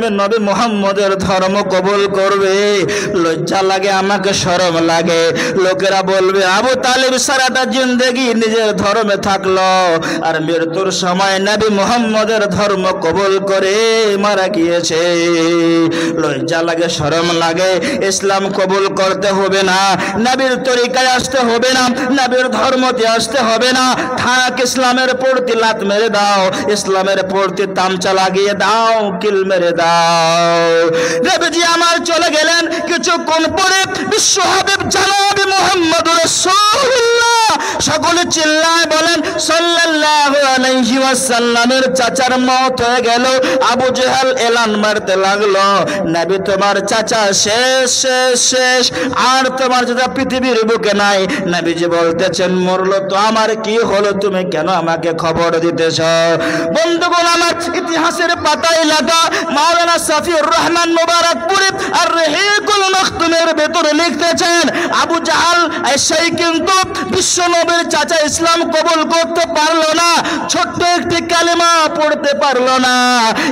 করবে, নবী মুহাম্মদের ধর্ম কবুল করবে। লজ্জা লাগে, আমাকে শরম লাগে। লোকেরা বলবে আবু তালিব সারাটা জিন্দেগি নিজের ধর্মে থাকলো আর মৃত্যুর সময় নবী মুহাম্মদের ধর্ম কবুল করে মারা গিয়েছে। লজ্জা লাগে, শরম লাগে। ইসলাম কবুল করতে হবে না, নবীর তরিকায় আসতে হবে না, নবীর ধর্মতে আসতে হবে না। থাক, ইসলামের প্রতি লাত মেরে দাও, ইসলামের প্রতি তামচা লাগিয়ে দাও, কিল মেরে দাও। নবীজি আমার চলে গেলেন, কিছুক্ষণ পরে বিশ্ব হাবিব জনাব মুহাম্মদুর রাসূলুল্লাহ সকলে চিল্লায় বলেন সাল্লাল্লাহু আলাইহি ওয়াসাল্লামের চাচার মওত হয়ে গেল। আবু জেহেল এলান মারতে লাগলো, নবী তোমার চাচা শেষ শেষ শেষ, আর তোমার চাচা পৃথিবীর বুকে নাই। নবীজি বলতেছেন মরলো তো আমার কি হলো, তুমি কেন আমাকে খবর দিতেছ? বন্ধুগণ আমার, ইতিহাসের পাতায় লেখা মাওলানা সাফিউর রহমান মুবারকপুরি আর রহিকুল মখতুমের ভেতরে লিখতেছেন আবু জাহাল সেই কিন্তু বিশ্ব নবীর চাচা ইসলাম কবুল করতে পারলো না, ছোট্ট একটি কালেমা পড়তে পারলো না।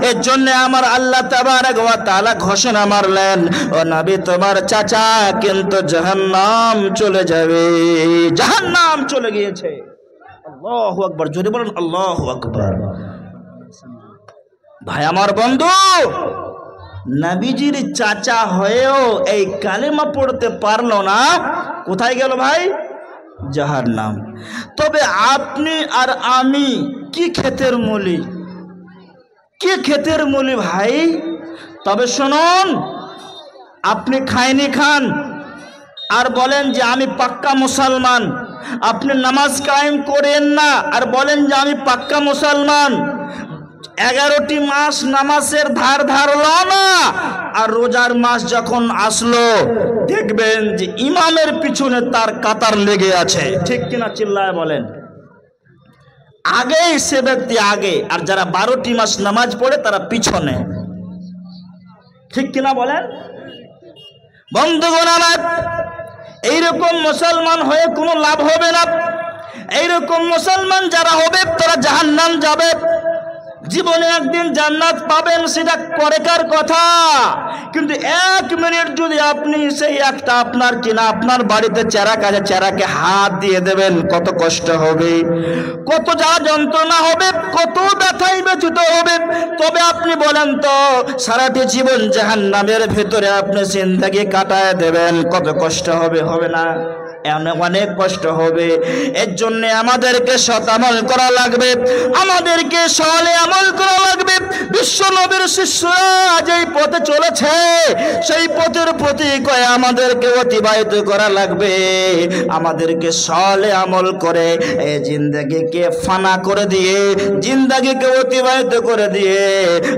এর জন্য আমার আল্লাহ তাবারক ওয়া তাআলা ঘোষণা মারলেন, ও নবী তোমার চাচা কিন্তু জাহান্নাম চলে যাবে, জাহান্নাম চলে গিয়েছে। আল্লাহু আকবার, জোরে বলেন আল্লাহু আকবার। ভাই আমার বন্ধু, নবীজির চাচা হয়েও এই কালেমা পড়তে পারলো না, কোথায় গেল ভাই? জাহান্নাম। তবে আপনি আর আমি কি ক্ষেতের মূলি, কি ক্ষেতের মূলি ভাই? তবে শুনুন, আপনি খায়নি খান আর বলেন যে আমি পাক্কা মুসলমান, আপনি নামাজ কায়েম করেন না আর বলেন যে আমি পাক্কা মুসলমান, 11টি মাস নামাজের ধার ধারলো না, আর রোজার মাস যখন আসলো দেখবেন যে ইমামের পিছনে তার কাতার লেগে আছে, ঠিক কিনা? চিল্লায় বলেন। আগেই সে ব্যক্তি আগে, আর যারা 12টি মাস নামাজ পড়ে তারা পিছনে, ঠিক কিনা বলেন? বন্ধুগণ আমার, এইরকম মুসলমান হয়ে কোনো লাভ হবে না। এইরকম মুসলমান যারা হবে তারা জাহান্নাম যাবে, জীবনে একদিন জান্নাত পাবেন সেটা পরেকার কথা। কিন্তু 1 মিনিট যদি আপনি সেই একটা আপনার কিনা আপনার বাড়িতে চেরাক আছে, চেরাকে হাত দিয়ে দেবেন, কত কষ্ট হবে, কত যা যন্ত্রণা হবে, কত ব্যথাই ব্যথিত হবে। তবে আপনি বলেন তো, সারাটি জীবন জাহান্নামের ভেতরে আপনি জিন্দেগি কাটায় দেবেন, কত কষ্ট হবে? হবে না? অনেক কষ্ট হবে। এর জন্য আমাদেরকে সৎ আমল করা লাগবে, আমাদেরকে সলে আমল করা লাগবে। বিশ্ব নবীর শিষ্যরা যেই পথে চলেছে সেই পথের প্রতি আমাদেরকে অতিবাহিত করা লাগবে। আমাদেরকে সলে আমল করে এই জিন্দেগিকে ফানা করে দিয়ে, জিন্দেগিকে অতিবাহিত করে দিয়ে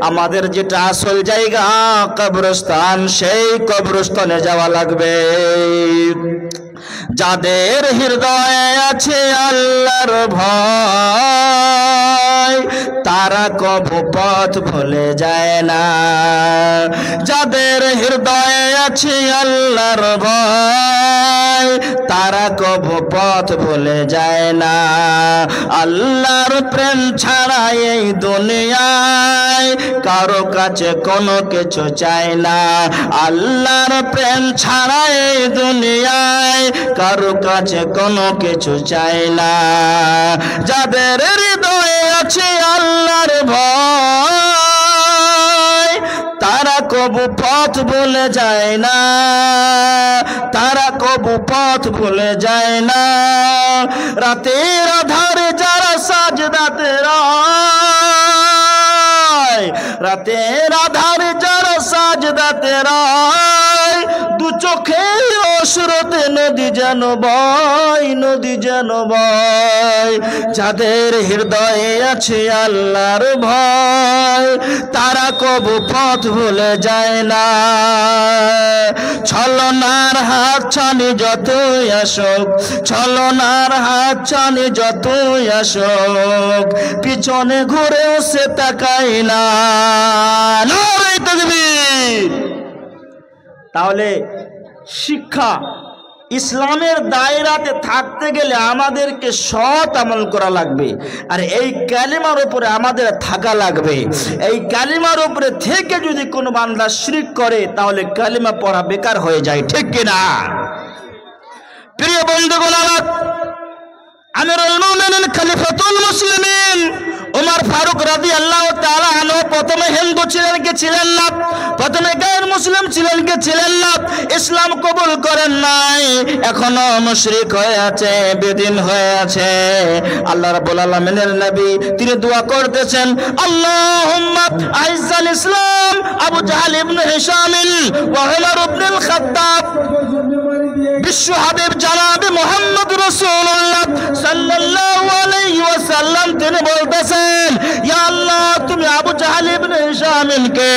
আমাদের যেটা আসল জায়গা কবরস্থান, সেই কবরস্থানে যাওয়া লাগবে। যাদের হৃদয়ে আছে আল্লাহর ভয় তারা কবু পথ ভুলে যায় না। যাদের হৃদয়ে আছে আল্লাহর ভয় তারা কবু পথ ভুলে যায় না। আল্লাহর প্রেম ছাড়া এই দুনিয়ায় কারো কাছে কোনো কিছু চায় না। আল্লাহর প্রেম ছাড়া এই দুনিয়ায় কারো কাছে কোনো কিছু চায় না। যাদের হৃদয়ে আছে আল্লাহর ভয় তারা কবু পথ ভুলে যায় না, তারা কবু পথ ভুলে যায় না। রাতের আধারে যারা সাজদাতে রয়, রাতের আধারে যারা সাজদাতে রয়, দু চোখের অশ্রুতে নদী যেন বয়, নদী যেন বয়। যাদের হৃদয়ে আছে আল্লাহর ভয় তারা কবু পথ ভুলে যায় না। ছলনার হাত ছানি যতই আসুক, ছলনার হাত ছানি যতই আসুক, পিছনে ঘুরেও সে তাকায় না। নারে তাকবীর। তাহলে শিক্ষা ইসলামের দায়রাতে থাকতে গেলে আমাদেরকে সৎ আমল করা লাগবে, আর এই কালিমার উপরে আমাদের থাকা লাগবে। এই কালিমার উপরে থেকে যদি কোনো বান্দা শিরক করে তাহলে কালিমা পড়া বেকার হয়ে যায়, ঠিক কিনা? প্রিয় বন্ধুগণ আমার, আমিরুল মুমিনিন খলিফাতুল মুসলিমিন ওমর ফারুক রাদিয়াল্লাহু তাআলা আনহু প্রথমে হিন্দু ছিলেন কি ছিলেন না? প্রথমে গায়ের মুসলিম ছিলেন কি ছিলেন না? ইসলাম কবুল করেন নাই, এখনো মুশরিক হয়ে আছে, বেদিন হয়ে আছে। আল্লাহ রাব্বুল আলামিনের নবী তিনি দোয়া করতেছেন, আল্লাহুম্মা আইজ্জাল ইসলাম আবু জাহল ইবনে হিশাম ওয়া উমর ইবনুল খাত্তাব। বিশ্ব হাবিব জনাবে মুহাম্মদ রাসূলুল্লাহ সাল্লাল্লাহু আলাইহি ওয়াসাল্লাম তিনি বলতেছেন, ইয়া আল্লাহ তুমি আবু জাহল ইবনে হিশামকে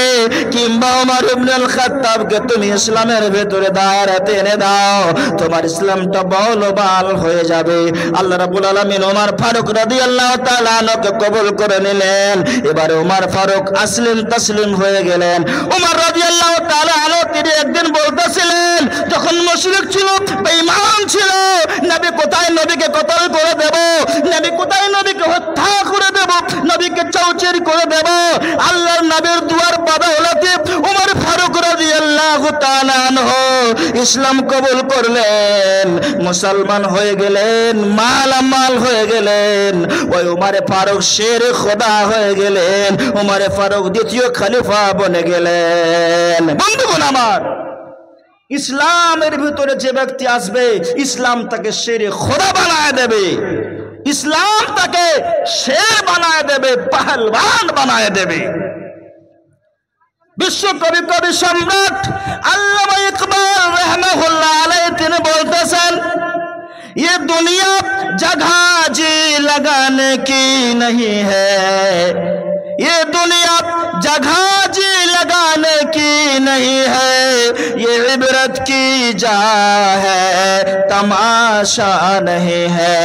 কিংবা ওমর ইবনুল খাত্তাবকে তুমি ইসলামের ভিতরে দাঁড়াতে এনে দাও, তোমার ইসলামটা বলবাল হয়ে যাবে। আল্লাহ রাব্বুল আলামিন ওমর ফারুক রাদিয়াল্লাহু তাআলা আনহুকে কবুল করে নিলেন। এবারে ওমর ফারুক আসলিম তাসলিম হয়ে গেলেন। ওমর রাদিয়াল্লাহু তাআলা আনহু তিনি একদিন বলতেছিলেন, যখন মুশরিক ছিল, বেঈমান ছিল, নবী কোথায় নবীকে কতল করে দেব, নবী কোথায় নবীকে হত্যা করে দেব, নবীকে চৌচির করে দেব। আল্লাহর নবীর দুয়ার বাধা হলাতে ওমর ফারুক রাদিয়াল্লাহু তাআলা আনহু ইসলাম কবুল করলেন, মুসলমান হয়ে গেলেন, মালামাল হয়ে গেলেন। ওই ওমর ফারুক শের খোদা হয়ে গেলেন, ওমর ফারুক দ্বিতীয় খলিফা বনে গেলেন। বন্ধুগণ আমার, ইসলামের ভিতরে যে ব্যক্তি আসবে ইসলাম তাকে শের খোদা বানায় দেবে, ইসলাম তাকে শের বানায় দেবে, পহলওয়ান বানায় দেবে। বিশ্ব কবি কবি সম্রাট আল্লামা ইকবাল রাহমাহুল্লাহ আলাইহি তিনি বলতেছেন, ये दुनिया जगह जी लगाने की नहीं है, ये दुनिया जगह जी लगाने की नहीं है, ये इबरत की जा है, तमाशा नहीं है।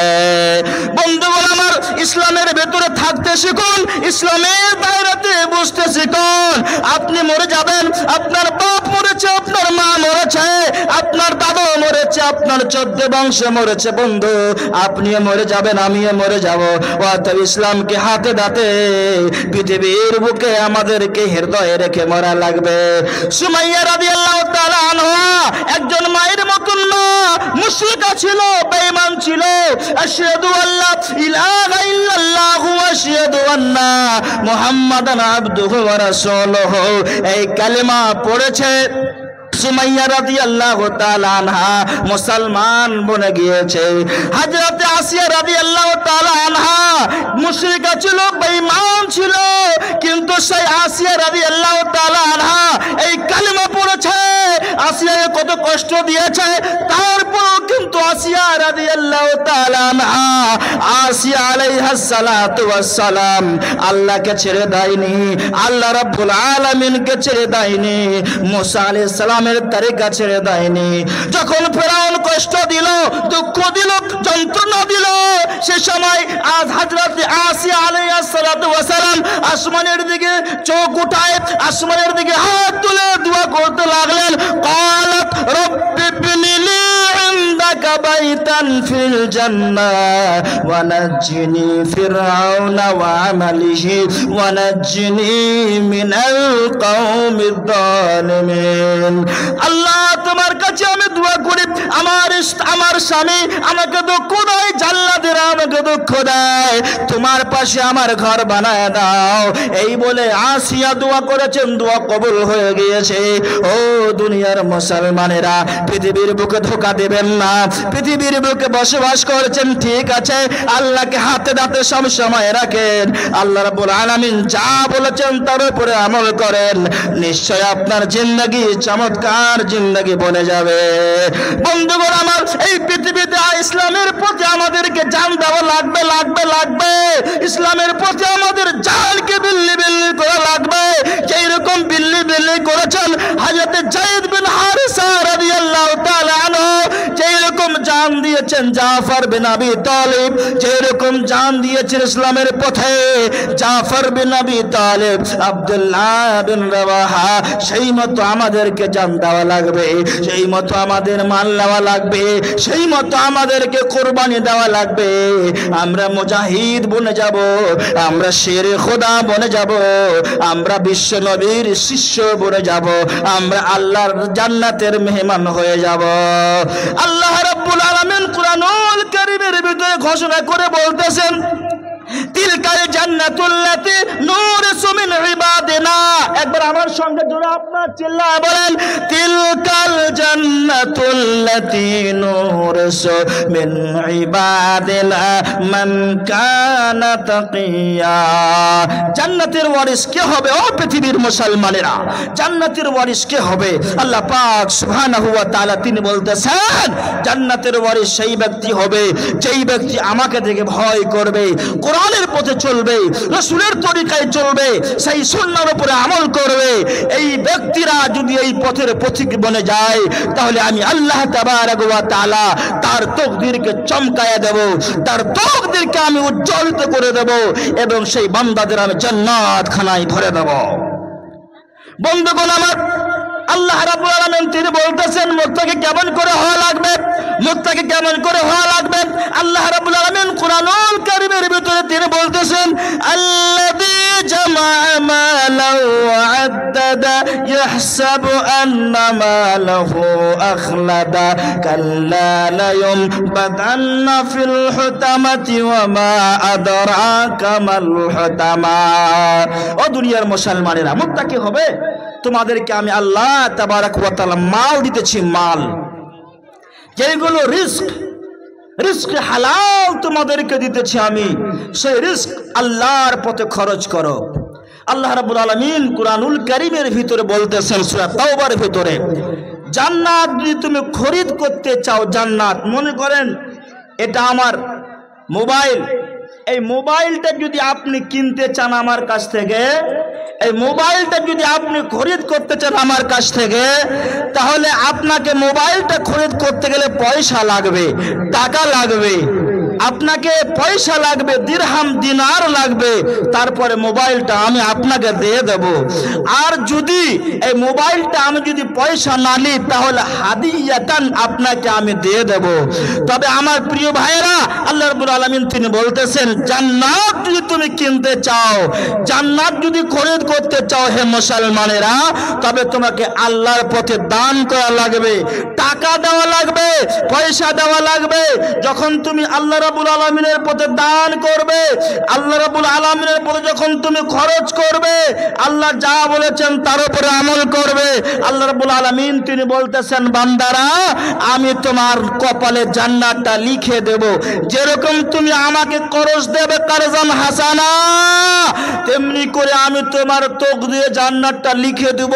বন্ধুগণ আমার, ইসলামের ভেতরে থাকতে শিখুন, ইসলামের দায়রাতে বুঝতে শিখুন। আপনি মরে যাবেন, আপনার বাপ মরেছে, আপনার মা মরেছে, আপনার দাদা মরেছে, আপনার 14 বংশ মরেছে। বন্ধু, আপনিও মরে যাবেন, আমিও মরে যাব। অতএব ইসলামকে হাতে দাতে পৃথিবীর বুকে আমাদেরকে হৃদয়ে রেখে মরা লাগবে। সুমাইয়া রাদিয়াল্লাহু তাআলা আনহা একজন মায়ের মতন মা, মুশরিকা ছিল, বেঈমান ছিল। আশহাদু আল্লা ইলাহা ইল্লাল্লাহু ওয়া আশহাদু আন্না মুহাম্মাদান আবদুহু ওয়া রাসূলুহু, এই কালেমা পড়েছে। সুমাইয়া রাদিয়াল্লাহু তাআলা আনহা মুসলমান বনে গিয়েছে। হযরত আসিয়া রাদিয়াল্লাহু তাআলা আনহা মুশরিকা ছিল, বেঈমান ছিল, কিন্তু সেই আসিয়া রাদিয়াল্লাহু তাআলা আনহা এই কালেমা পড়েছে। আসিয়া কত কষ্ট দিয়েছে, তারপরও কিন্তু আসিয়া রাদিয়াল্লাহু তাআলা আনহা, আসিয়া আলাইহাস সালাতু ওয়াস সালাম আল্লাহকে ছেড়ে দেয়নি, আল্লাহ রাব্বুল আলামিনকে ছেড়ে দেয়নি, মুসা আলাইহিস সালামের তরিকা ছেড়ে দেয়নি। যখন ফেরাউন কষ্ট দিল, দুঃখ দিল, যন্ত্রণা দিল, সে সময় আজ হযরত আসিয়া আলাইহিস সালাতু ওয়াস সালাম আসমানের দিকে চোখ উঠায়, আসমানের দিকে হাত তুলে দোয়া করতে লাগলেন। قالت رب ابن لي عندك بيتا في الجنة ونجني فرعون وعمله ونجني من القوم الظالمين। আল্লাহ তোমার কাছে আমি দোয়া করি, আমার স্বামী আমাকে দুঃখ দেয়, জাল্লাদেরা আমাকে দুঃখ দেয়, তোমার পাশে আমার ঘর বানায় দাও। এই বলে আসিয়া দোয়া করেছেন, দোয়া কবুল হয়ে গিয়েছে। ও দুনিয়ার মুসলমানেরা, পৃথিবীর বুকে ধোঁকা দেবেন না। পৃথিবীর বুকে বসবাস করেছেন, ঠিক আছে, আল্লাহকে হাতে দাঁতে সব সময় রাখেন। আল্লাহ রাব্বুল আলামিন যা বলেছেন তার উপরে আমল করেন, নিশ্চয় আপনার জিন্দেগি চমৎকার জিন্দেগি বনে যাবে। বন্ধুগণ আমার, এই পৃথিবীতে ইসলামের প্রতি আমাদেরকে জান দেওয়া লাগবে, লাগবে, লাগবে। ইসলামের প্রতি আমাদের জানকে বিল্লি বিল্লি করা লাগবে, যেই রকম বিল্লি বিল্লি করেছেন হযরত যায়েদ বিন হারিসা রাদিয়াল্লাহু তাআলা আনহু, যেই রকম জান জান দিয়েছেন জাফর বিন আবি তালিব, যেরকম জান দিয়েছেন ইসলামের পথে জাফর বিন আবি তালিব, আব্দুল্লাহ বিন রাওয়াহা, সেই মতো আমাদেরকে জান দেওয়া লাগবে, সেই মতো আমাদের মাল নেওয়া লাগবে, সেই মতো আমাদেরকে কোরবানি দেওয়া লাগবে। আমরা মুজাহিদ বনে যাব, আমরা শেরে খোদা বনে যাব, আমরা বিশ্ব নবীর শিষ্য বনে যাব, আমরা আল্লাহর জান্নাতের মেহমান হয়ে যাব। আল্লাহ রাব্বুল আলামিন কুরআনুল কারীমের ভিতরে ঘোষণা করে বলতেছেন তিলকাল জান্নাতুল্লাতি নূরিসু মিন ইবাদিনা। একবার আমার সঙ্গে জোরে আপনারা চিল্লায়ে বলেন তিলকাল জান্নাতুল্লাতি নূরিসু মিন ইবাদিনা মান কানা তাকিয়া। জান্নাতের ওয়ারিস কে হবে ও পৃথিবীর মুসলমানেরা? জান্নাতের ওয়ারিস কে হবে? আল্লাহ পাক সুবহানাহু ওয়া তাআলা তিনি বলতেছেন জান্নাতের ওয়ারিস সেই ব্যক্তি হবে যেই ব্যক্তি আমাকে দেখে ভয় করবে, কোরআনের পথে চলবে, রাসূলের তরিকায় চলবে, সেই সুন্নাহর উপরে আমল করবে। এই ব্যক্তিরা যদি এই পথের পথিক বনে যায় তাহলে আমি আল্লাহ তাবারক ওয়া তাআলা তার তাকদীরকে চমকায়া দেব, তার তাকদীরকে আমি উজ্জ্বলিত করে দেব এবং সেই বান্দাদের আমি জান্নাত খানায় ভরে দেব। বন্ধুগণ আমার, আল্লাহ রাব্বুল আলামিন তিনি বলতেছেন মুত্তাকি কেমন করে হওয়া লাগবে, মুত্তাকি কেমন করে হওয়া লাগবে। আল্লাহ রাব্বুল আলামিন কুরআনুল কারীমের ভিতরে তিনি বলতেছেন আল্লাযী জামা'a মালাও ওয়া আদ্দাদা ইয়াহসাবু আন্না মালাহু আখলাদা কাল্লা লা ইউনবাদান্না ফিল হুতামাতি ওয়া মা আদরাকা মাল হুতামা। ও দুনিয়ার মুসলমানেরা, মুত্তাকি হবে তোমাদেরকে আমি আল্লাহ তাবারক ওয়া তাআলা মাল দিতেছি, মাল যেগুলো রিস্ক হালাল তোমাদেরকে দিতেছি আমি, সেই রিস্ক আল্লাহর পথে খরচ করো। আল্লাহ রাব্বুল আলামিন কুরআনুল কারীমের ভিতরে বলতেছেন সূরা তাওবার ভিতরে জান্নাত যদি তুমি খরিদ করতে চাও, জান্নাত মনে করেন এটা আমার মোবাইল, এই মোবাইলটা যদি আপনি কিনতে চান আমার কাছ থেকে, এই মোবাইলটা যদি আপনি খরিদ করতে চান আমার কাছ থেকে, তাহলে আপনাকে মোবাইলটা খরিদ করতে গেলে পয়সা লাগবে, টাকা লাগবে, আপনাকে পয়সা লাগবে, দিরহাম দিনার লাগবে, তারপরে মোবাইলটা আমি আপনাকে দিয়ে দেব। আর যদি এই মোবাইলটা আমি যদি পয়সা না নিই তাহলে হাদিয়াতান আপনাকে আমি দিয়ে দেব। তবে আমার প্রিয় ভাইয়েরা, আল্লাহ রাব্বুল আলামিন তিনি বলতেছেন জান্নাত যদি তুমি কিনতে চাও, জান্নাত যদি খরিদ করতে চাও হে মুসলমানেরা, তবে তোমাকে আল্লাহর পথে দান করা লাগবে, টাকা দেওয়া লাগবে, পয়সা দেওয়া লাগবে। যখন তুমি আল্লাহ রাব্বুল আলামিনের পথে দান করবে, আল্লাহ রাব্বুল আলামিনের পথে যখন তুমি খরচ করবে, আল্লাহ যা বলেছেন তার উপরে আমল করবে, আল্লাহ রাব্বুল আলামিন তিনি বলতেছেন বান্দারা আমি তোমার কপালে জান্নাতটা লিখে দেব। যেরকম তুমি আমাকে করজ দেবে কারজান হাসানা, তেমনি করে আমি তোমার তোক দিয়ে জান্নাতটা লিখে দেব,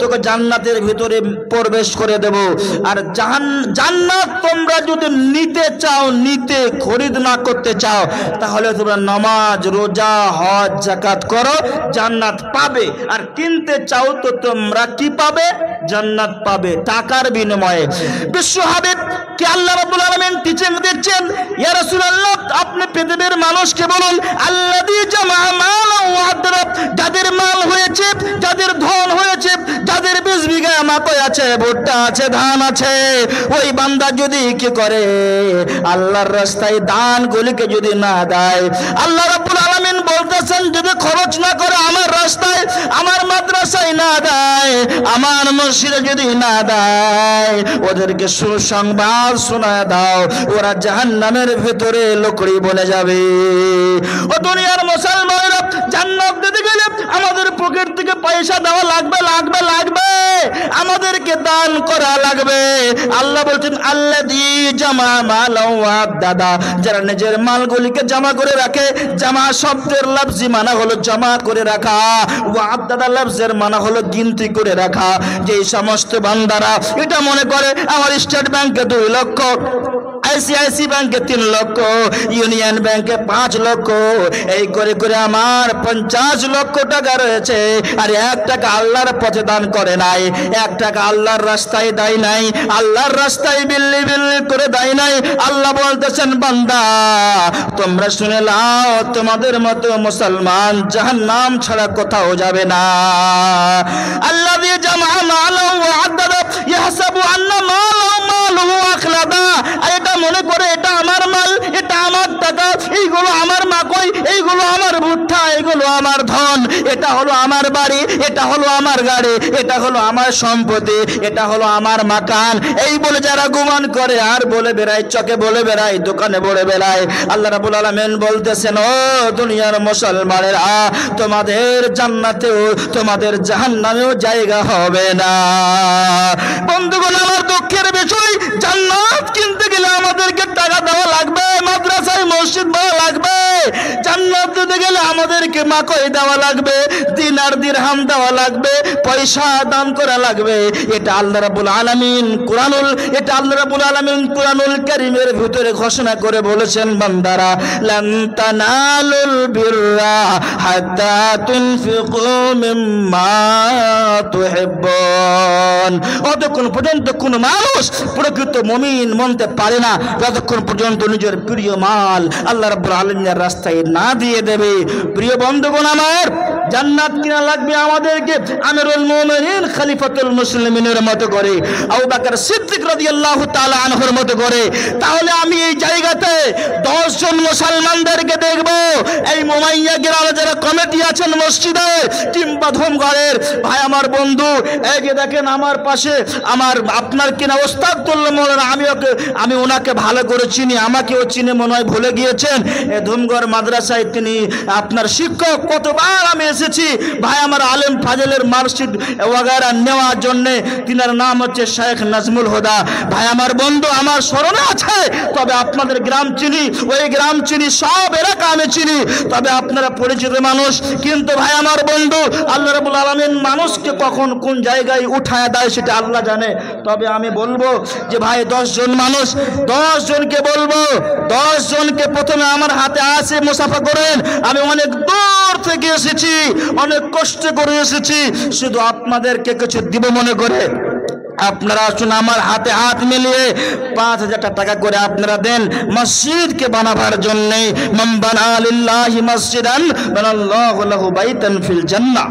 তোকে জান্নাতের ভিতরে প্রবেশ করে দেব। আর জান্নাত তোমরা যদি নিতে চাও, নিতে খরিদ না করতে চাও, তাহলে তোমরা নামাজ রোজা হজ যাকাত করো, জান্নাত পাবে। আর কিনতে চাও তো তোমরা কি পাবে? জান্নাত পাবে টাকার বিনিময়ে। বিশ্ব হাবিব কি আল্লাহ রাব্বুল আলামিন টিচিং দিচ্ছেন, ইয়া রাসূলুল্লাহ আপনি পৃথিবীর মানুষকে বলুন আল্লাযী জামা'a মালাও ওয়া আদ্দাদা, যাদের মাল হয়েছে, যাদের ধন হয়েছে, যাদের 20 বিঘা মাকৈ আছে, ভুট্টা আছে, ধান আছে, ওই বান্দা যদি কি করে আল্লাহর রাস্তায় দানগুলিকে যদি না দেয়, আল্লাহ রাব্বুল আলামিন বলতেছেন যদি খরচ না করে আমার রাস্তায়, আমার মাদ্রাসায় না দেয়, আমার মসজিদে যদি না দেয়, ওদেরকে সুসংবাদ শোনায় দাও, ওরা জাহান্নামের ভিতরে লকড়ি বনে যাবে। ও দুনিয়ার মুসলমানেরা, জান্নাত দিতে গেলে আমাদের পকেট থেকে পয়সা দেওয়া লাগবে, লাগবে, লাগবে, আমাদেরকে দান করা লাগবে। আল্লাহ বলছেন আল্লাযী জামা'a মালাও ওয়া আদ্দাদা, যারা নিজের মালগুলিকে জমা করে রাখে, জামা শব্দের লফজি মানা হলো জমা করে রাখা, ওয়া আদ্দাদা লফজের মানা হলো গিনতি করে রাখা। যে সমস্ত বান্দারা এটা মনে করে আমার স্টেট ব্যাংকে 2 লক্ষ, ICICI ব্যাংকে 3 লক্ষ, ইউনিয়ন ব্যাংকে 5 লক্ষ, এই করে করে আমার 50 লক্ষ টাকা রয়েছে। আর 1 টাকা আল্লাহর পথে দান করে নাই, 1 টাকা আল্লাহর রাস্তায় দেয় নাই, আল্লাহর রাস্তায় বিল্লি বিল্লি করে দেয় নাই। আল্লাহ বলতেছেন, বান্দা তোমরা শুনে নাও, তোমাদের মতো মুসলমান জাহান্নাম ছাড়া কোথাও যাবে না। আল্লাযী জামআ মালাহু ওয়া আদ্দাদা ইয়াহসাবু আন্না মালাহু আখলাদা। এটা মনে করে এটা আমার মাল, এটা আমার টাকা, এইগুলো আমার মাকই, এইগুলো আমার ভুট্টা, এইগুলো আমার ধন, এটা হলো আমার বাড়ি, এটা হলো আমার গাড়ি, এটা হলো আমার সম্পত্তি, এটা হলো আমার মাকান, এই বলে যারা গুমান করে আর বলে বেড়ায়, চকে বলে বেড়ায়, দোকানে বলে বেড়ায়, আল্লাহ রাব্বুল আলামিন বলতেছেন, ও দুনিয়ার মুসলমানেরা, তোমাদের জান্নাতেও তোমাদের জাহান্নামেও জায়গা হবে না। বন্ধুগণ, আমার দুঃখের বিষয়, জান্নাত কিনতে গেলে আমাদেরকে টাকা দেওয়া লাগবে, মাদ্রাসায় মসজিদ দেওয়া লাগবে। জান্নাত দিতে গেলে আমাদেরকে মাকই দেওয়া লাগবে, দিনার দিরহাম দেওয়া লাগবে, পয়সা দান করা লাগবে। এটা আল্লাহ রাব্বুল আলামিন কুরআনুল কারীমের ভিতরে ঘোষণা করে বলেছেন, বান্দারা লান তানালুল বিররা হাত্তা তুনফিকু মিম্মা তুহিব্বুন। অতক্ষণ পর্যন্ত কোনো মানুষ প্রকৃত মুমিন মনতে পারে না যতক্ষণ পর্যন্ত নিজের প্রিয় মাল আল্লাহ রাব্বুল আলামিনের রাস্তায় না দিয়ে দেবে। প্রিয় বন্ধুগণ, আমার জান্নাত কিনা লাগবে আমাদেরকে আমিরুল মুমিনিন খলিফাতুল মুসলিমিনের মতো করে, আবু বকর সিদ্দিক রাদিয়াল্লাহু তাআলা আনহুর মতো করে। তাহলে আমি এই জায়গাতে 10 জন মুসলমানদেরকে দেখব, এই মুমাইয়া গ্রামে যারা কমিটি আছেন মসজিদের কিংবা ধুমঘরের ভাই আমার বন্ধু, এই যে দেখেন আমার পাশে আমার আপনার কিনা ওস্তাদ তুল্লাহ মাওলানা, আমি ওনাকে ভালো করে চিনি, আমাকেও চিনে মনে হয় ভুলে গিয়েছেন। এই ধুমঘর মাদ্রাসায় তিনি আপনার শিক্ষক, কতবার আমি এসেছি ভাই আমার আলেম ফাজলের মার্কশিট ওয়াগারা নেওয়ার জন্য। তিনার নাম হচ্ছে শেখ নাজমুল হুদা। ভাই আমার বন্ধু আমার স্মরণে আছে, তবে আপনাদের গ্রাম চিনি, ওই গ্রাম চিনি, সব এলাকা আমি চিনি, তবে আপনারা পরিচিত মানুষ। কিন্তু ভাই আমার বন্ধু, আল্লাহ রাব্বুল আলামিন মানুষকে কখন কোন জায়গায় উঠায় দেয় সেটা আল্লাহ জানে। তবে আমি বলবো যে ভাই 10 জন মানুষ, 10 জনকে বলবো, 10 জনকে প্রথমে আমার হাতে আসে মুসাফা করেন। আমি অনেক দূর থেকে এসেছি, অনেক কষ্ট করে এসেছি, শুধু আপনাদেরকে কিছু দিব মনে করে আপনারা আসুন, আমার হাতে হাত মিলিয়ে 5000 টাকা করে আপনারা দেন মসজিদকে বানাবার জন্য। মান বানা লিল্লাহি মসজিদান বানাল্লাহু লাহু বাইতান ফিল জান্নাহ।